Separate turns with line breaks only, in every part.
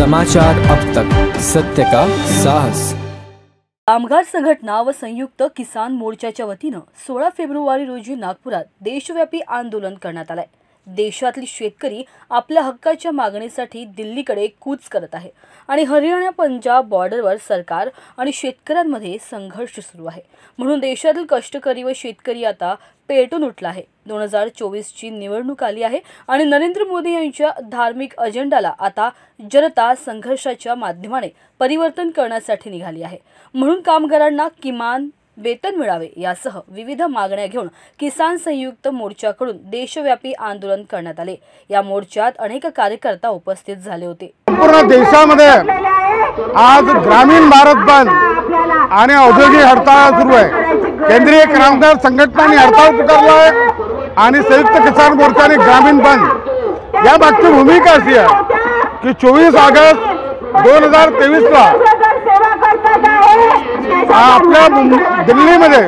समाचार अब तक, सत्य का साहस।
कामगार संघटना व संयुक्त किसान मोर्चाच्या वतीनं 16 फेब्रुवारी रोजी नागपुरात देशव्यापी आंदोलन करण्यात आलंय। देशातली शेतकरी आपल्या हक्काच्या मागणीसाठी दिल्लीकडे कूच करत आहे आणि हरियाणा पंजाब बॉर्डरवर सरकार आणि शेतकऱ्यांमध्ये संघर्ष सुरू आहे। म्हणून देशातील कष्टकरी व शेतकरी आता पेटून उठला आहे। 2024 ची निवडणूक आली आहे आणि नरेंद्र मोदी यांच्या धार्मिक अजेंडाला आता जनता संघर्षाच्या माध्यमाने परिवर्तन करण्यासाठी निघाली आहे। म्हणून कामगारांना किमान वेतन मिळावे यासह विविध मागण्या घेऊन किसान संयुक्त मोर्चाकडून देशव्यापी आंदोलन करण्यात आले। या मोर्चात अनेक कार्यकर्ते उपस्थित झाले होते।
संपूर्ण देशामध्ये आज ग्रामीण भारत बंद आणि औद्योगिक हडताळ सुरू आहे। केंद्रीय कामगार संघटनांनी हडताळ पुकारला आहे आणि संयुक्त किसान मोर्चाने ग्रामीण बंद। या मागची भूमिका अशी आहे की 24 ऑगस्ट 2023 ला आपल्या दिल्लीमध्ये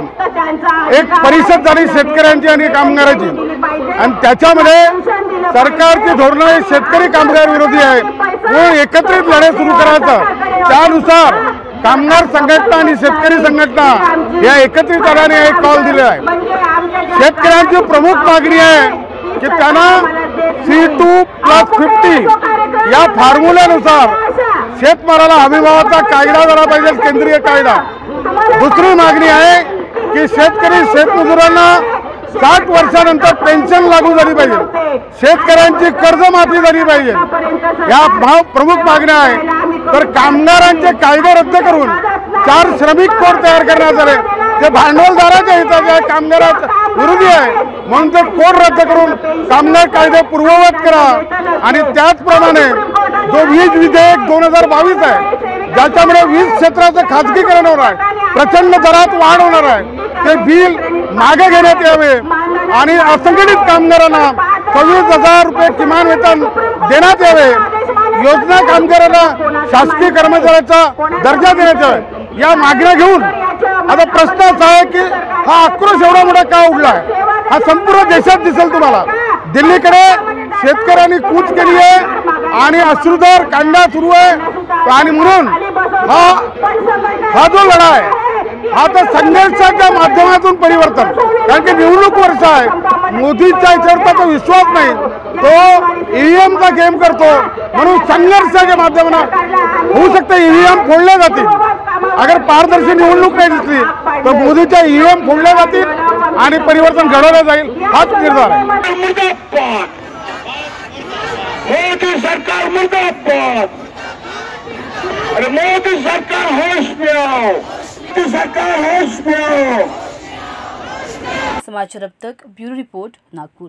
एक परिषद झाली शेतकऱ्यांची आणि कामगारांची, आणि त्याच्यामध्ये सरकारची धोरणे शेतकरी कामगार विरोधी आहे व एकत्रित लढा सुरू करायचा। त्यानुसार कामगार संघटना आणि शेतकरी संघटना या एकत्रित लढ्याने एक कॉल दिले आहे। शेतकऱ्यांची प्रमुख मागणी आहे की त्यांना C2+50 या फॉर्म्युल्यानुसार शेतमालाला हमीभावाचा कायदा झाला पाहिजे, केंद्रीय कायदा। दुसरी मागणी आहे की शेतकरी शेतमजुरांना 60 वर्षानंतर पेन्शन लागू झाली पाहिजे, शेतकऱ्यांची कर्जमाफी झाली पाहिजे, या प्रमुख मागण्या आहेत। तर कामगारांचे कायदे रद्द करून 4 श्रमिक कोड तयार करण्यात आले, ते भांडवलदाराच्या हिताचे आहे, कामगारांच्या विरोधी आहे। म्हणून ते कोड रद्द करून कामगार कायदे पूर्ववत करा। आणि त्याचप्रमाणे जो वीज विधेयक 2022 आहे, ज्याच्यामुळे वीज क्षेत्राचं खाजगीकरण होणार आहे, प्रचंड दरात वाढ होणार आहे, ते बिल मागे घेण्यात यावे आणि असंघटित कामगारांना 26,000 रुपये किमान वेतन देण्यात यावे। योजना कामगारांना शासकीय कर्मचाऱ्याचा दर्जा देण्यात यावा। या मागण्या घेऊन आता प्रश्न असा आहे की हा आक्रोश एवढा मोठा का उडला आहे, हा संपूर्ण देशात दिसेल तुम्हाला। दिल्लीकडे शेतकऱ्यांनी कूच केली आहे आणि अश्रुधार कांडा सुरू आहे। आणि म्हणून हा जो लढा आहे हा तर संघर्षाच्या माध्यमातून परिवर्तन, कारण की निवडणूक वर्ष आहे, मोदीच्या याच्यावर त्याचा विश्वास नाही, तो ईव्हीएमचा गेम करतो। म्हणून संघर्षाच्या माध्यमातून होऊ शकते ईव्हीएम फोडले जातील। अगर पारदर्शी निवडणूक नाही दिसली तर मोदीच्या ईव्हीएम फोडल्या जातील आणि परिवर्तन घडवलं जाईल, हाच निर्धार आहे।
मोदी सरकार मुर्दाबाद, अरे मोदी सरकार होश में आओ, मोदी सरकार होश में आओ।
समाचार अब तक ब्यूरो रिपोर्ट नागपुर।